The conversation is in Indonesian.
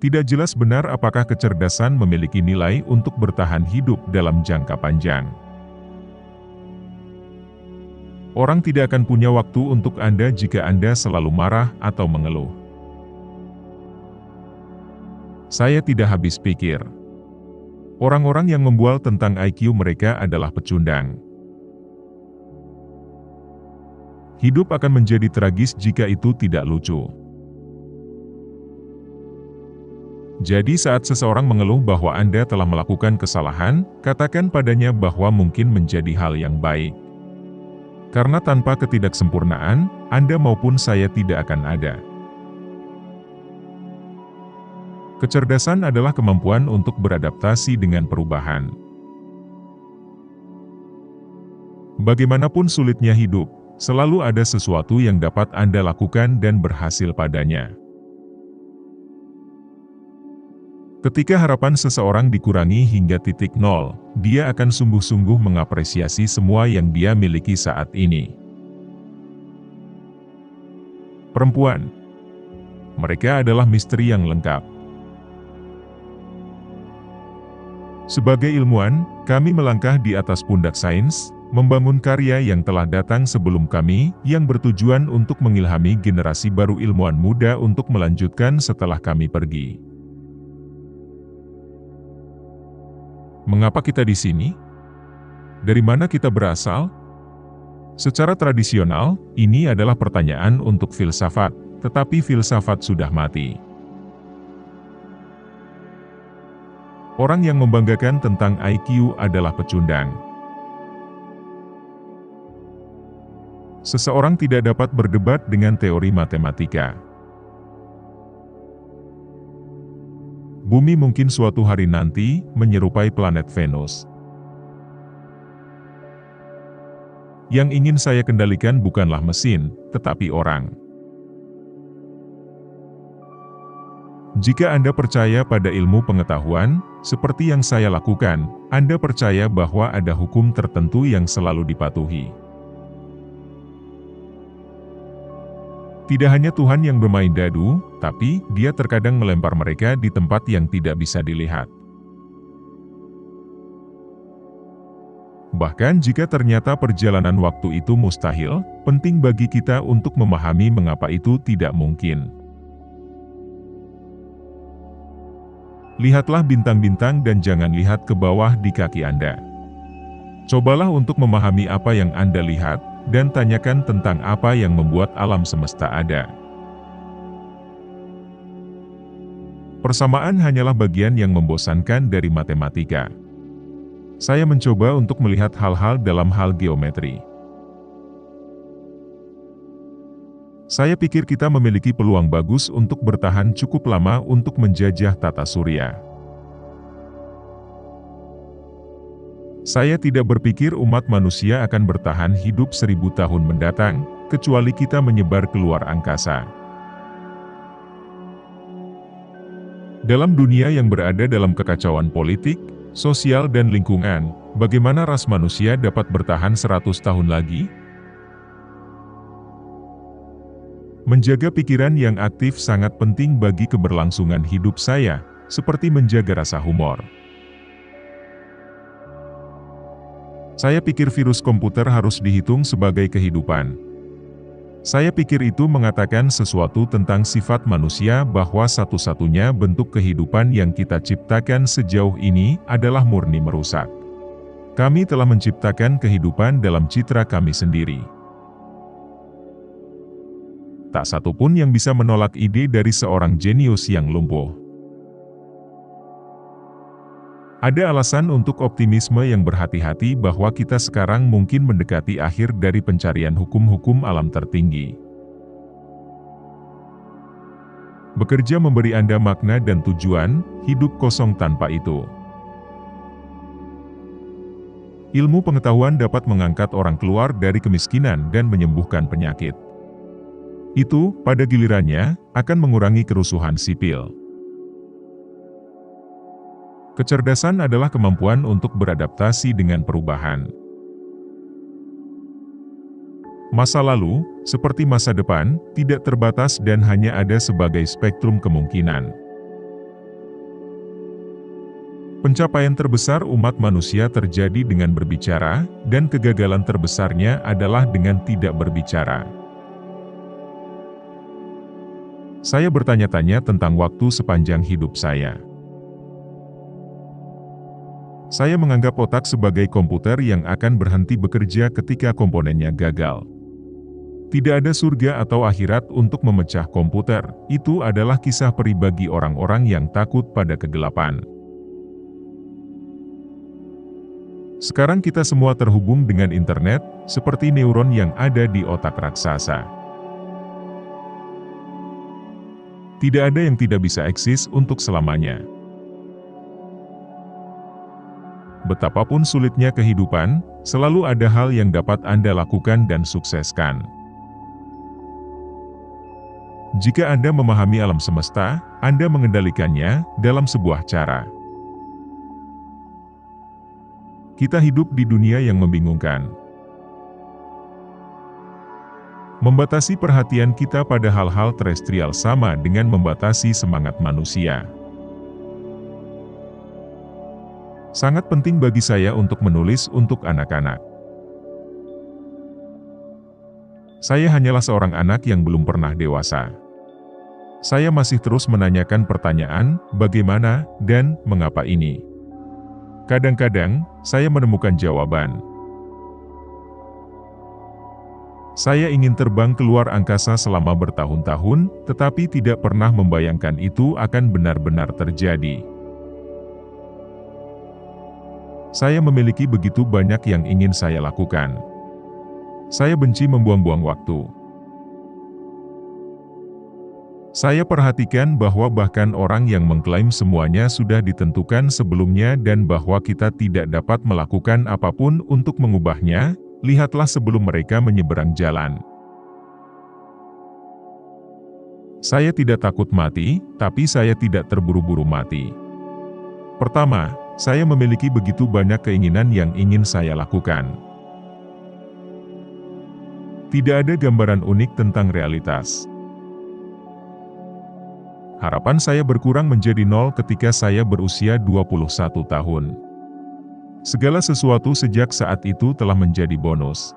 Tidak jelas benar apakah kecerdasan memiliki nilai untuk bertahan hidup dalam jangka panjang. Orang tidak akan punya waktu untuk Anda jika Anda selalu marah atau mengeluh. Saya tidak habis pikir. Orang-orang yang membual tentang IQ mereka adalah pecundang. Hidup akan menjadi tragis jika itu tidak lucu. Jadi saat seseorang mengeluh bahwa Anda telah melakukan kesalahan, katakan padanya bahwa mungkin menjadi hal yang baik. Karena tanpa ketidaksempurnaan, Anda maupun saya tidak akan ada. Kecerdasan adalah kemampuan untuk beradaptasi dengan perubahan. Bagaimanapun sulitnya hidup, selalu ada sesuatu yang dapat Anda lakukan dan berhasil padanya. Ketika harapan seseorang dikurangi hingga titik nol, dia akan sungguh-sungguh mengapresiasi semua yang dia miliki saat ini. Perempuan. Mereka adalah misteri yang lengkap. Sebagai ilmuwan, kami melangkah di atas pundak sains, membangun karya yang telah datang sebelum kami, yang bertujuan untuk mengilhami generasi baru ilmuwan muda untuk melanjutkan setelah kami pergi. Mengapa kita di sini? Dari mana kita berasal? Secara tradisional, ini adalah pertanyaan untuk filsafat, tetapi filsafat sudah mati. Orang yang membanggakan tentang IQ adalah pecundang. Seseorang tidak dapat berdebat dengan teori matematika. Bumi mungkin suatu hari nanti menyerupai planet Venus. Yang ingin saya kendalikan bukanlah mesin, tetapi orang. Jika Anda percaya pada ilmu pengetahuan, seperti yang saya lakukan, Anda percaya bahwa ada hukum tertentu yang selalu dipatuhi. Tidak hanya Tuhan yang bermain dadu, tapi Dia terkadang melempar mereka di tempat yang tidak bisa dilihat. Bahkan jika ternyata perjalanan waktu itu mustahil, penting bagi kita untuk memahami mengapa itu tidak mungkin. Lihatlah bintang-bintang dan jangan lihat ke bawah di kaki Anda. Cobalah untuk memahami apa yang Anda lihat, dan tanyakan tentang apa yang membuat alam semesta ada. Persamaan hanyalah bagian yang membosankan dari matematika. Saya mencoba untuk melihat hal-hal dalam hal geometri. Saya pikir kita memiliki peluang bagus untuk bertahan cukup lama untuk menjajah tata surya. Saya tidak berpikir umat manusia akan bertahan hidup 1000 tahun mendatang, kecuali kita menyebar keluar angkasa. Dalam dunia yang berada dalam kekacauan politik, sosial dan lingkungan, bagaimana ras manusia dapat bertahan 100 tahun lagi? Menjaga pikiran yang aktif sangat penting bagi keberlangsungan hidup saya, seperti menjaga rasa humor. Saya pikir virus komputer harus dihitung sebagai kehidupan. Saya pikir itu mengatakan sesuatu tentang sifat manusia bahwa satu-satunya bentuk kehidupan yang kita ciptakan sejauh ini adalah murni merusak. Kami telah menciptakan kehidupan dalam citra kami sendiri. Tak satu pun yang bisa menolak ide dari seorang jenius yang lumpuh. Ada alasan untuk optimisme yang berhati-hati bahwa kita sekarang mungkin mendekati akhir dari pencarian hukum-hukum alam tertinggi. Bekerja memberi Anda makna dan tujuan, hidup kosong tanpa itu. Ilmu pengetahuan dapat mengangkat orang keluar dari kemiskinan dan menyembuhkan penyakit. Itu, pada gilirannya, akan mengurangi kerusuhan sipil. Kecerdasan adalah kemampuan untuk beradaptasi dengan perubahan. Masa lalu, seperti masa depan, tidak terbatas dan hanya ada sebagai spektrum kemungkinan. Pencapaian terbesar umat manusia terjadi dengan berbicara, dan kegagalan terbesarnya adalah dengan tidak berbicara. Saya bertanya-tanya tentang waktu sepanjang hidup saya. Saya menganggap otak sebagai komputer yang akan berhenti bekerja ketika komponennya gagal. Tidak ada surga atau akhirat untuk memecah komputer, itu adalah kisah peri bagi orang-orang yang takut pada kegelapan. Sekarang kita semua terhubung dengan internet, seperti neuron yang ada di otak raksasa. Tidak ada yang tidak bisa eksis untuk selamanya. Betapapun sulitnya kehidupan, selalu ada hal yang dapat Anda lakukan dan sukseskan. Jika Anda memahami alam semesta, Anda mengendalikannya dalam sebuah cara. Kita hidup di dunia yang membingungkan. Membatasi perhatian kita pada hal-hal terestrial sama dengan membatasi semangat manusia. Sangat penting bagi saya untuk menulis untuk anak-anak. Saya hanyalah seorang anak yang belum pernah dewasa. Saya masih terus menanyakan pertanyaan, bagaimana, dan mengapa ini. Kadang-kadang, saya menemukan jawaban. Saya ingin terbang keluar angkasa selama bertahun-tahun, tetapi tidak pernah membayangkan itu akan benar-benar terjadi. Saya memiliki begitu banyak yang ingin saya lakukan. Saya benci membuang-buang waktu. Saya perhatikan bahwa bahkan orang yang mengklaim semuanya sudah ditentukan sebelumnya dan bahwa kita tidak dapat melakukan apapun untuk mengubahnya, lihatlah sebelum mereka menyeberang jalan. Saya tidak takut mati, tapi saya tidak terburu-buru mati. Pertama, saya memiliki begitu banyak keinginan yang ingin saya lakukan. Tidak ada gambaran unik tentang realitas. Harapan saya berkurang menjadi 0 ketika saya berusia 21 tahun. Segala sesuatu sejak saat itu telah menjadi bonus.